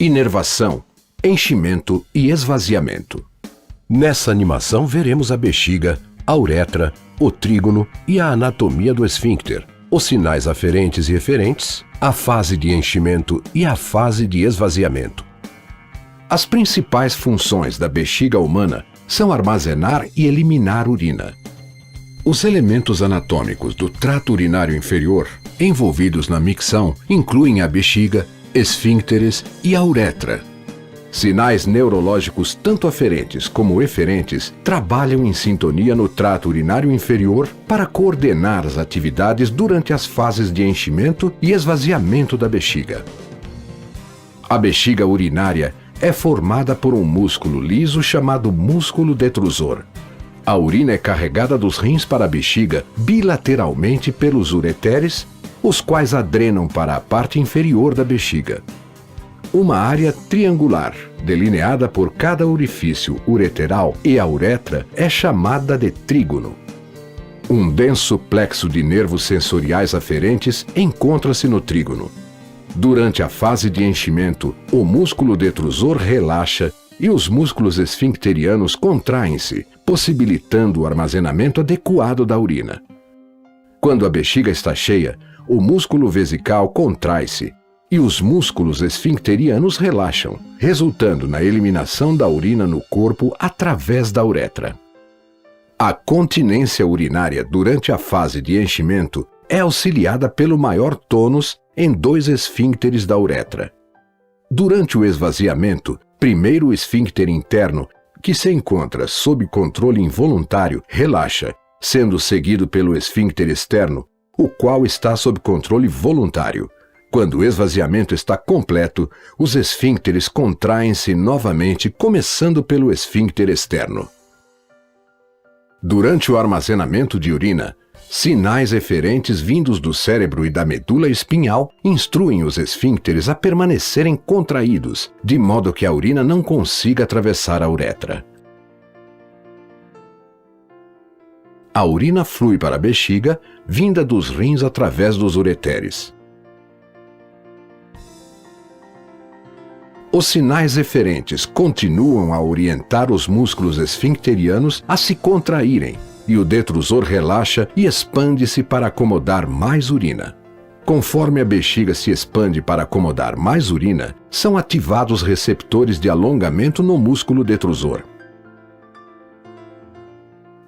inervação, enchimento e esvaziamento. Nessa animação veremos a bexiga, a uretra, o trígono e a anatomia do esfíncter, os sinais aferentes e eferentes, a fase de enchimento e a fase de esvaziamento. As principais funções da bexiga humana são armazenar e eliminar urina. Os elementos anatômicos do trato urinário inferior envolvidos na micção incluem a bexiga, esfíncteres e a uretra. Sinais neurológicos tanto aferentes como eferentes trabalham em sintonia no trato urinário inferior para coordenar as atividades durante as fases de enchimento e esvaziamento da bexiga. A bexiga urinária é formada por um músculo liso chamado músculo detrusor. A urina é carregada dos rins para a bexiga bilateralmente pelos ureteres, os quais adrenam para a parte inferior da bexiga. Uma área triangular, delineada por cada orifício ureteral e a uretra, é chamada de trígono. Um denso plexo de nervos sensoriais aferentes encontra-se no trígono. Durante a fase de enchimento, o músculo detrusor relaxa e os músculos esfincterianos contraem-se, possibilitando o armazenamento adequado da urina. Quando a bexiga está cheia, o músculo vesical contrai-se e os músculos esfincterianos relaxam, resultando na eliminação da urina no corpo através da uretra. A continência urinária durante a fase de enchimento é auxiliada pelo maior tônus em 2 esfíncteres da uretra. Durante o esvaziamento, primeiro o esfíncter interno, que se encontra sob controle involuntário, relaxa, sendo seguido pelo esfíncter externo, o qual está sob controle voluntário. Quando o esvaziamento está completo, os esfíncteres contraem-se novamente, começando pelo esfíncter externo. Durante o armazenamento de urina, sinais eferentes vindos do cérebro e da medula espinhal instruem os esfíncteres a permanecerem contraídos, de modo que a urina não consiga atravessar a uretra. A urina flui para a bexiga, vinda dos rins através dos ureteres. Os sinais eferentes continuam a orientar os músculos esfincterianos a se contraírem, e o detrusor relaxa e expande-se para acomodar mais urina. Conforme a bexiga se expande para acomodar mais urina, são ativados receptores de alongamento no músculo detrusor.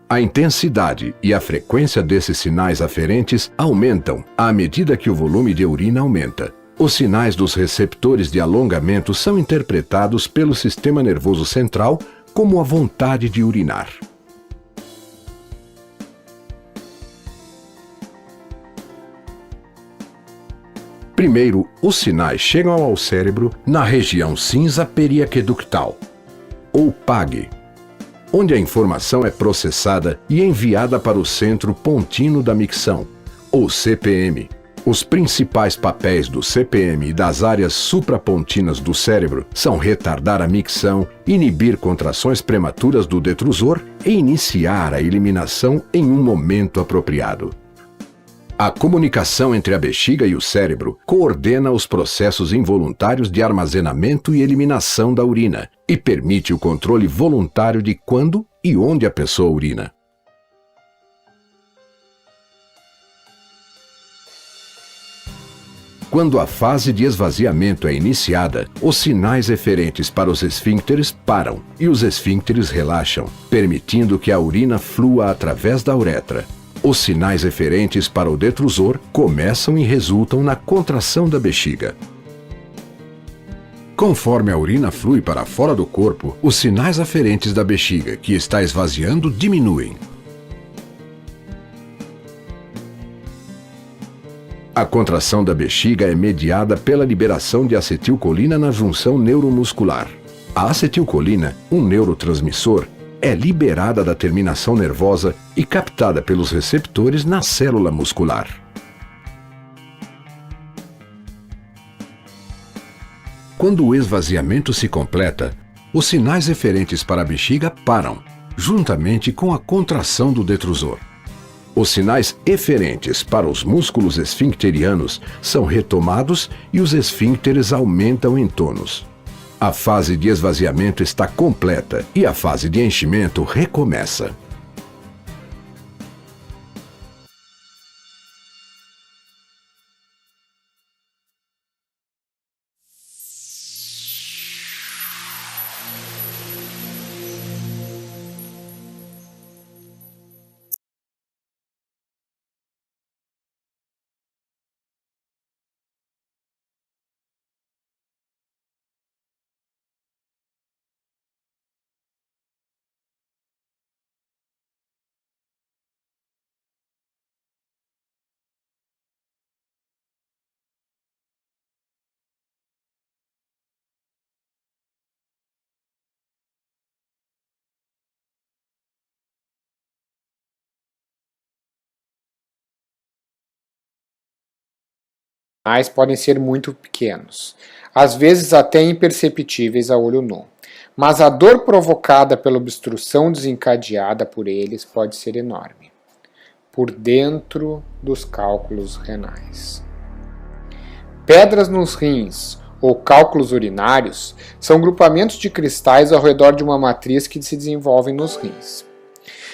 A intensidade e a frequência desses sinais aferentes aumentam à medida que o volume de urina aumenta. Os sinais dos receptores de alongamento são interpretados pelo sistema nervoso central como a vontade de urinar. Primeiro, os sinais chegam ao cérebro na região cinza periaqueductal, ou PAG, onde a informação é processada e enviada para o centro pontino da micção, ou CPM. Os principais papéis do CPM e das áreas suprapontinas do cérebro são retardar a micção, inibir contrações prematuras do detrusor e iniciar a eliminação em um momento apropriado. A comunicação entre a bexiga e o cérebro coordena os processos involuntários de armazenamento e eliminação da urina e permite o controle voluntário de quando e onde a pessoa urina. Quando a fase de esvaziamento é iniciada, os sinais eferentes para os esfíncteres param e os esfíncteres relaxam, permitindo que a urina flua através da uretra. Os sinais eferentes para o detrusor começam e resultam na contração da bexiga. Conforme a urina flui para fora do corpo, os sinais aferentes da bexiga, que está esvaziando, diminuem. A contração da bexiga é mediada pela liberação de acetilcolina na junção neuromuscular. A acetilcolina, um neurotransmissor, é liberada da terminação nervosa e captada pelos receptores na célula muscular. Quando o esvaziamento se completa, os sinais eferentes para a bexiga param, juntamente com a contração do detrusor. Os sinais eferentes para os músculos esfincterianos são retomados e os esfíncteres aumentam em tônus. A fase de esvaziamento está completa e a fase de enchimento recomeça. Podem ser muito pequenos, às vezes até imperceptíveis a olho nu, mas a dor provocada pela obstrução desencadeada por eles pode ser enorme. Por dentro dos cálculos renais. Pedras nos rins ou cálculos urinários são grupamentos de cristais ao redor de uma matriz que se desenvolvem nos rins.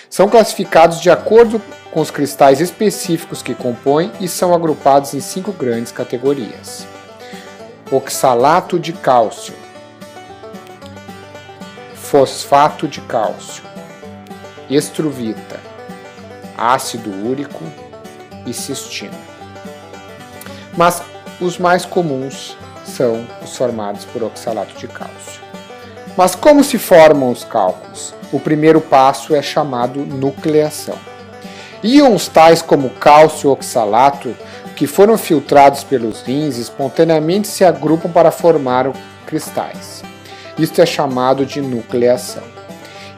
São classificados de acordo com os cristais específicos que compõem e são agrupados em 5 grandes categorias. Oxalato de cálcio, fosfato de cálcio, estruvita, ácido úrico e cistina. Mas os mais comuns são os formados por oxalato de cálcio. Mas como se formam os cálculos? O primeiro passo é chamado nucleação. Íons tais como cálcio e oxalato, que foram filtrados pelos rins, espontaneamente se agrupam para formar cristais. Isto é chamado de nucleação.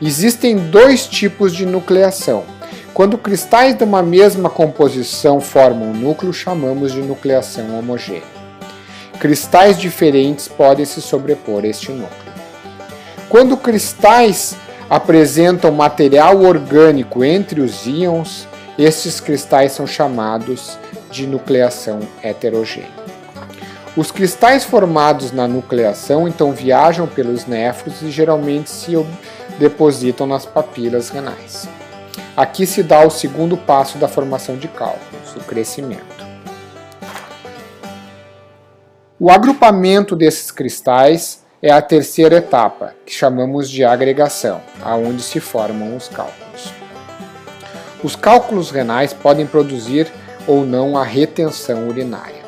Existem 2 tipos de nucleação. Quando cristais de uma mesma composição formam um núcleo, chamamos de nucleação homogênea. Cristais diferentes podem se sobrepor a este núcleo. Quando cristais apresentam material orgânico entre os íons, estes cristais são chamados de nucleação heterogênea. Os cristais formados na nucleação então viajam pelos néfros e geralmente se depositam nas papilas renais. Aqui se dá o segundo passo da formação de cálculos, o crescimento. O agrupamento desses cristais é a terceira etapa, que chamamos de agregação, aonde se formam os cálculos. Os cálculos renais podem produzir ou não a retenção urinária.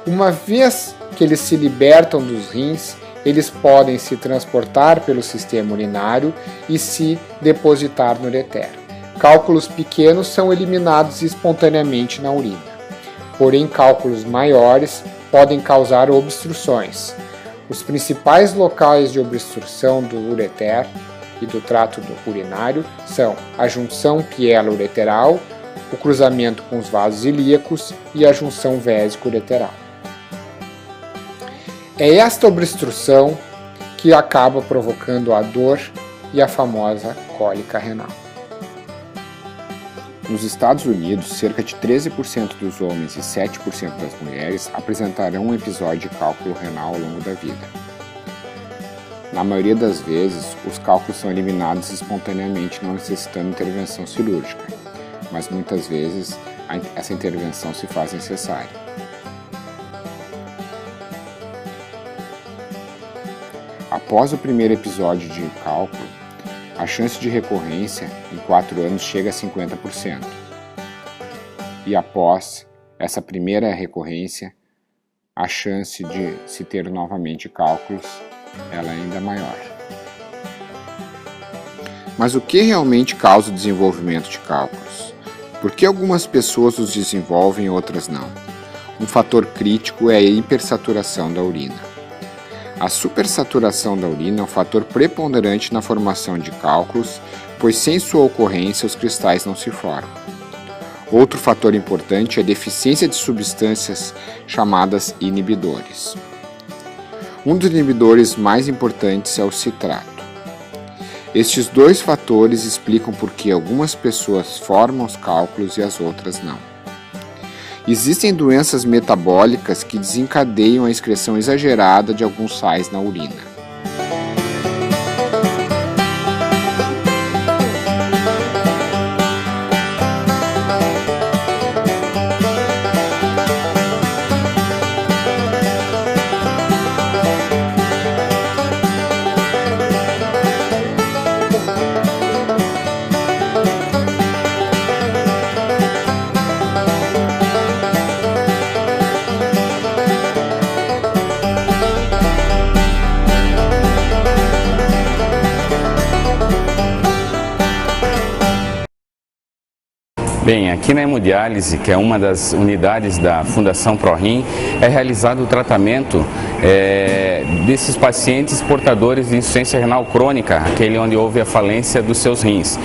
Uma vez que eles se libertam dos rins, eles podem se transportar pelo sistema urinário e se depositar no ureter. Cálculos pequenos são eliminados espontaneamente na urina. Porém, cálculos maiores podem causar obstruções. Os principais locais de obstrução do ureter e do trato urinário são a junção pielo-ureteral, o cruzamento com os vasos ilíacos e a junção vésico-ureteral. É esta obstrução que acaba provocando a dor e a famosa cólica renal. Nos Estados Unidos, cerca de 13% dos homens e 7% das mulheres apresentarão um episódio de cálculo renal ao longo da vida. Na maioria das vezes, os cálculos são eliminados espontaneamente, não necessitando intervenção cirúrgica, mas muitas vezes essa intervenção se faz necessária. Após o primeiro episódio de cálculo, a chance de recorrência em 4 anos chega a 50%. E após essa primeira recorrência, a chance de se ter novamente cálculos ela é ainda maior. Mas o que realmente causa o desenvolvimento de cálculos? Por que algumas pessoas os desenvolvem e outras não? Um fator crítico é a hipersaturação da urina. A supersaturação da urina é um fator preponderante na formação de cálculos, pois sem sua ocorrência os cristais não se formam. Outro fator importante é a deficiência de substâncias chamadas inibidores. Um dos inibidores mais importantes é o citrato. Estes 2 fatores explicam por que algumas pessoas formam os cálculos e as outras não. Existem doenças metabólicas que desencadeiam a excreção exagerada de alguns sais na urina. Bem, aqui na hemodiálise, que é uma das unidades da Fundação ProRim, é realizado o tratamento desses pacientes portadores de insuficiência renal crônica, aquele onde houve a falência dos seus rins.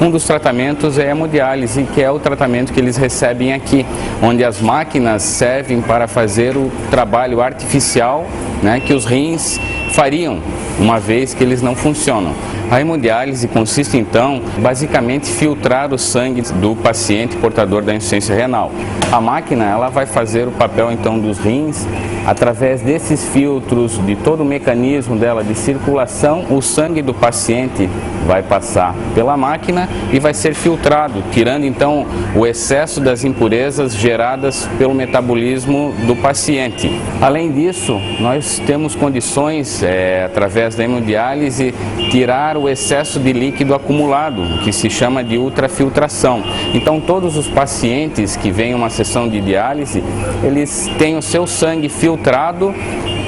Um dos tratamentos é a hemodiálise, que é o tratamento que eles recebem aqui, onde as máquinas servem para fazer o trabalho artificial, né, que os rins fariam, uma vez que eles não funcionam. A hemodiálise consiste então, basicamente, filtrar o sangue do paciente portador da insuficiência renal. A máquina, ela vai fazer o papel então dos rins, através desses filtros, de todo o mecanismo dela de circulação, o sangue do paciente vai passar pela máquina e vai ser filtrado, tirando então o excesso das impurezas geradas pelo metabolismo do paciente. Além disso, nós temos condições, através da hemodiálise, tirar o excesso de líquido acumulado, que se chama de ultrafiltração. Então todos os pacientes que vêm a uma sessão de diálise, eles têm o seu sangue filtrado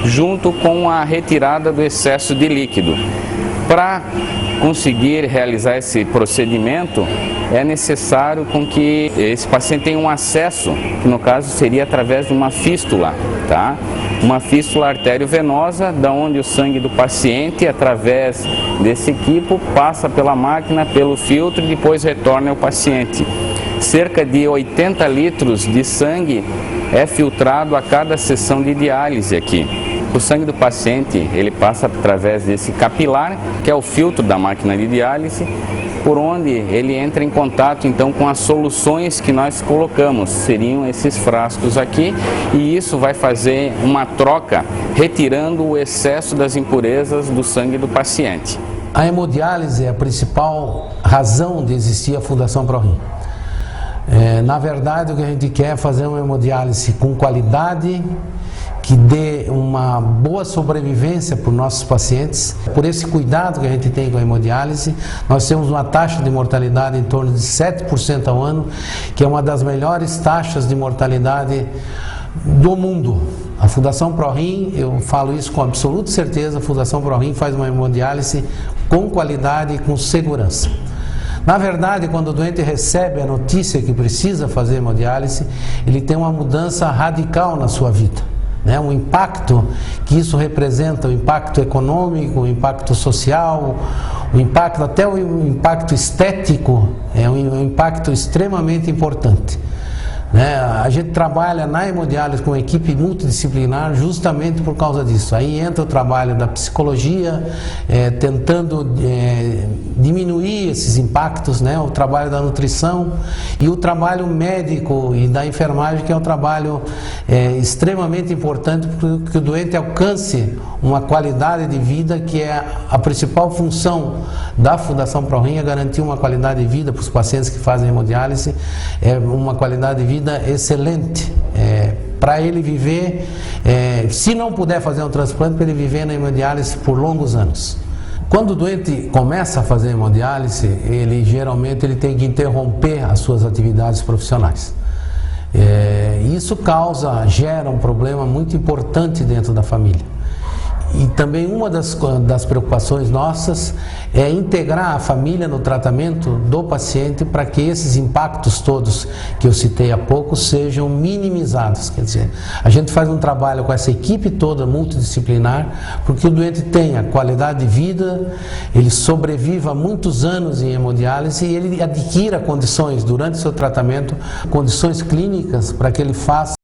junto com a retirada do excesso de líquido. Para conseguir realizar esse procedimento, é necessário com que esse paciente tenha um acesso, que no caso seria através de uma fístula, tá? Uma fístula arteriovenosa, da onde o sangue do paciente, através desse equipo, passa pela máquina, pelo filtro e depois retorna ao paciente. Cerca de 80 litros de sangue é filtrado a cada sessão de diálise aqui. O sangue do paciente, ele passa através desse capilar, que é o filtro da máquina de diálise, por onde ele entra em contato então com as soluções que nós colocamos, seriam esses frascos aqui, e isso vai fazer uma troca, retirando o excesso das impurezas do sangue do paciente. A hemodiálise é a principal razão de existir a Fundação ProRim. Na verdade, o que a gente quer é fazer uma hemodiálise com qualidade, que dê uma boa sobrevivência para os nossos pacientes. Por esse cuidado que a gente tem com a hemodiálise, nós temos uma taxa de mortalidade em torno de 7% ao ano, que é uma das melhores taxas de mortalidade do mundo. A Fundação ProRim, eu falo isso com absoluta certeza, a Fundação ProRim faz uma hemodiálise com qualidade e com segurança. Na verdade, quando o doente recebe a notícia que precisa fazer hemodiálise, ele tem uma mudança radical na sua vida. Um impacto que isso representa, o impacto econômico, o impacto social, o impacto, até o impacto estético, é um impacto extremamente importante. A gente trabalha na hemodiálise com uma equipe multidisciplinar justamente por causa disso. Aí entra o trabalho da psicologia, tentando diminuir esses impactos, o trabalho da nutrição e o trabalho médico e da enfermagem, que é um trabalho extremamente importante para que o doente alcance uma qualidade de vida, que é a principal função da Fundação ProRim, é garantir uma qualidade de vida para os pacientes que fazem hemodiálise, uma qualidade de vida excelente, para ele viver, se não puder fazer um transplante, para ele viver na hemodiálise por longos anos. Quando o doente começa a fazer hemodiálise, ele geralmente tem que interromper as suas atividades profissionais. Isso gera um problema muito importante dentro da família. E também uma das preocupações nossas é integrar a família no tratamento do paciente para que esses impactos todos que eu citei há pouco sejam minimizados. Quer dizer, a gente faz um trabalho com essa equipe toda multidisciplinar, porque o doente tenha qualidade de vida, ele sobreviva muitos anos em hemodiálise e ele adquira condições durante o seu tratamento, condições clínicas para que ele faça